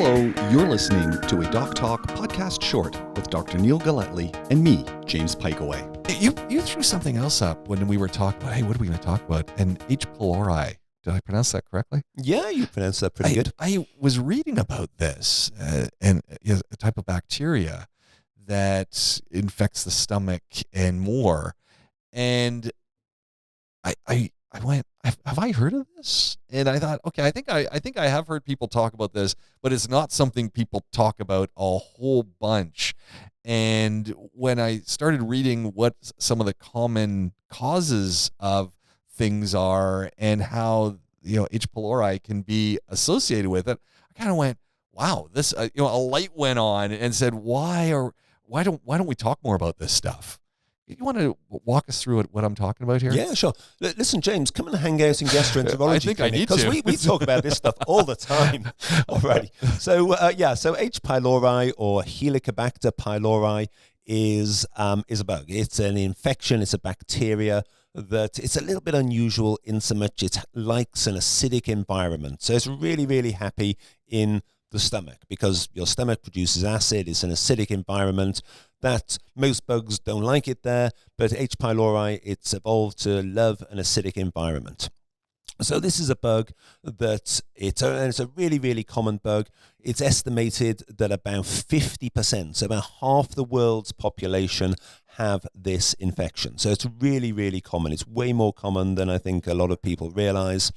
Hello, you're listening to a DocTalk podcast short with Dr. Neil Galletly and me, James Piecowye. You threw something else up when we were talking about, hey, what are we going to talk about? And H. pylori. Did I pronounce that correctly? Yeah, you pronounced that pretty good. I was reading about this and a type of bacteria that infects the stomach and more. And I went, have I heard of this? And I thought, okay, I think I have heard people talk about this, but it's not something people talk about a whole bunch. And when I started reading what some of the common causes of things are and how, H. pylori can be associated with it, I kind of went, wow, this, a light went on and said, why don't we talk more about this stuff? You want to walk us through what I'm talking about here? Yeah, sure. Listen, James, come and hang out in gastroenterology. I think I need to. Because we talk about this stuff all the time already. So, so H. pylori or Helicobacter pylori is a bug. It's an infection. It's a bacteria that it's a little bit unusual in so much it likes an acidic environment. So it's really, really happy in the stomach because your stomach produces acid. It's an acidic environment that most bugs don't like it there, but H. pylori, it's evolved to love an acidic environment. So this is a bug that it's a really, really common bug. It's estimated that about 50%, so about half the world's population have this infection. So it's really, really common. It's way more common than I think a lot of people realize.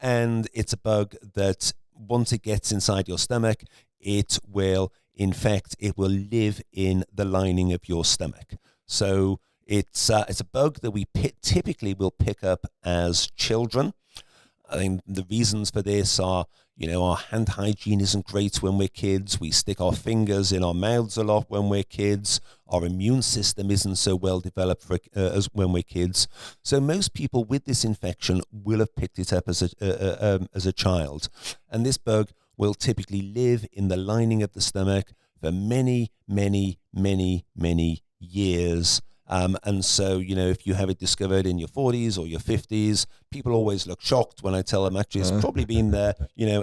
And it's a bug that once it gets inside your stomach, it will infect, it will live in the lining of your stomach. So it's a bug that we typically will pick up as children. I think the reasons for this are, our hand hygiene isn't great when we're kids. We stick our fingers in our mouths a lot when we're kids. Our immune system isn't so well developed as when we're kids. So most people with this infection will have picked it up as a child. And this bug will typically live in the lining of the stomach for many, many, many, many years. And so, if you have it discovered in your 40s or your 50s, people always look shocked when I tell them actually it's probably been there,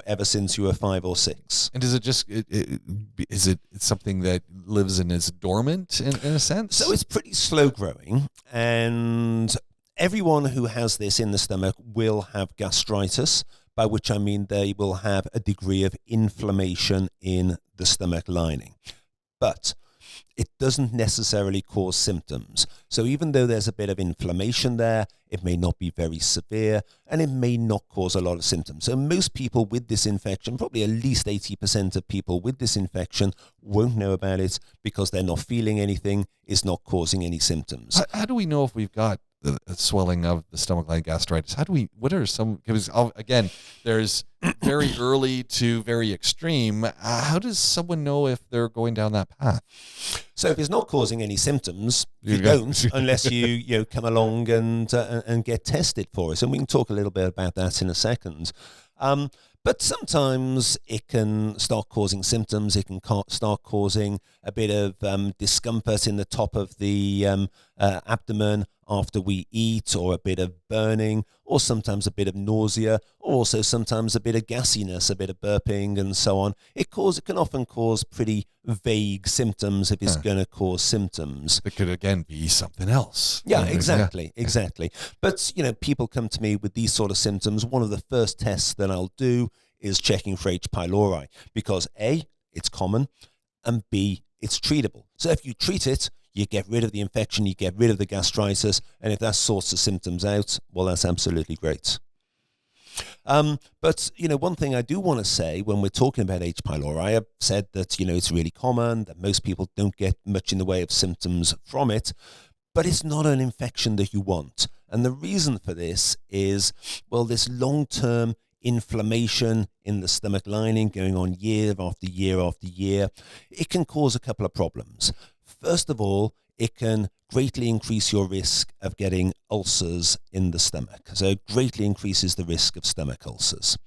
ever since you were 5 or 6. And does it just, is it something that lives and is dormant in a sense? So it's pretty slow growing, and everyone who has this in the stomach will have gastritis, by which I mean they will have a degree of inflammation in the stomach lining. But it doesn't necessarily cause symptoms. So even though there's a bit of inflammation there, it may not be very severe, and it may not cause a lot of symptoms. So most people with this infection, probably at least 80% of people with this infection, won't know about it because they're not feeling anything, it's not causing any symptoms. How do we know if we've got the swelling of the stomach lining gastritis? Because again, there's very early to very extreme. How does someone know if they're going down that path? So if it's not causing any symptoms, you don't, unless you come along and get tested for it. And we can talk a little bit about that in a second. But sometimes it can start causing symptoms. It can start causing a bit of discomfort in the top of the abdomen after we eat, or a bit of burning, or sometimes a bit of nausea, or also sometimes a bit of gassiness, a bit of burping, and so on. It can often cause pretty vague symptoms if it's going to cause symptoms. It could, again, be something else. Yeah, exactly. But, people come to me with these sort of symptoms. One of the first tests that I'll do is checking for H. pylori because A, it's common, and B, it's treatable. So if you treat it, you get rid of the infection, you get rid of the gastritis, and if that sorts the symptoms out, well, that's absolutely great. But, one thing I do want to say when we're talking about H. pylori, I've said that, it's really common, that most people don't get much in the way of symptoms from it, but it's not an infection that you want. And the reason for this is, well, this long-term inflammation in the stomach lining going on year after year after year, it can cause a couple of problems. First of all, it can greatly increase your risk of getting ulcers in the stomach. So it greatly increases the risk of stomach ulcers.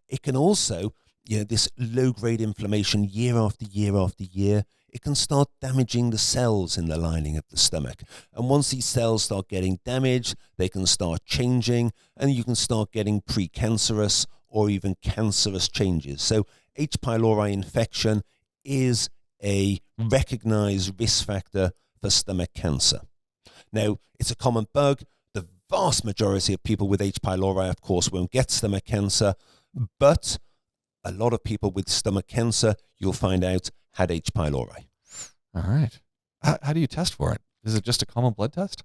It can also, this low-grade inflammation year after year after year, it can start damaging the cells in the lining of the stomach. And once these cells start getting damaged, they can start changing, and you can start getting precancerous or even cancerous changes. So H. pylori infection is a recognized risk factor for stomach cancer. Now, it's a common bug. The vast majority of people with H. pylori, of course, won't get stomach cancer, but a lot of people with stomach cancer, you'll find out, had H. pylori. All right. How do you test for it? Is it just a common blood test?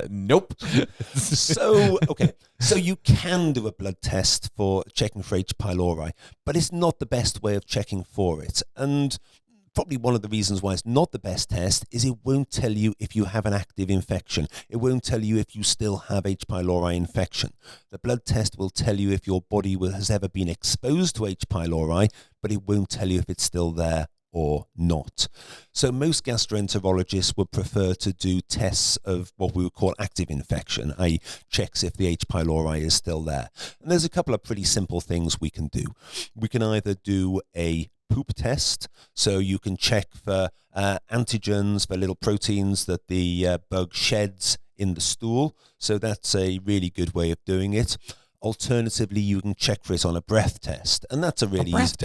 Nope. So you can do a blood test for checking for H. pylori, but it's not the best way of checking for it. And probably one of the reasons why it's not the best test is it won't tell you if you have an active infection. It won't tell you if you still have H. pylori infection. The blood test will tell you if your body has ever been exposed to H. pylori, but it won't tell you if it's still there or not. So most gastroenterologists would prefer to do tests of what we would call active infection, i.e. checks if the H. pylori is still there. And there's a couple of pretty simple things we can do. We can either do a poop test, so you can check for antigens, for little proteins that the bug sheds in the stool. So that's a really good way of doing it. Alternatively, you can check for it on a breath test, and that's a really breath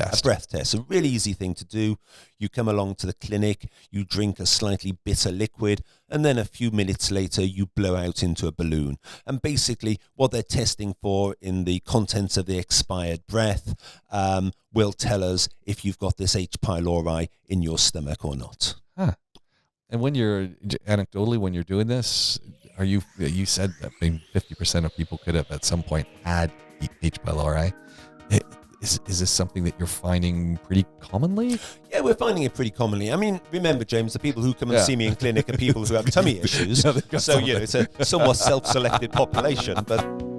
test, a really easy thing to do. You come along to the clinic, you drink a slightly bitter liquid, and then a few minutes later, you blow out into a balloon. And basically, what they're testing for in the contents of the expired breath will tell us if you've got this H. pylori in your stomach or not. Huh. And when you're anecdotally, when you're doing this, you said that maybe 50% of people could have at some point had H. pylori. Is this something that you're finding pretty commonly? Yeah, we're finding it pretty commonly. I mean, remember, James, the people who come and see me in clinic are people who have tummy issues. So, it's a somewhat self-selected population, but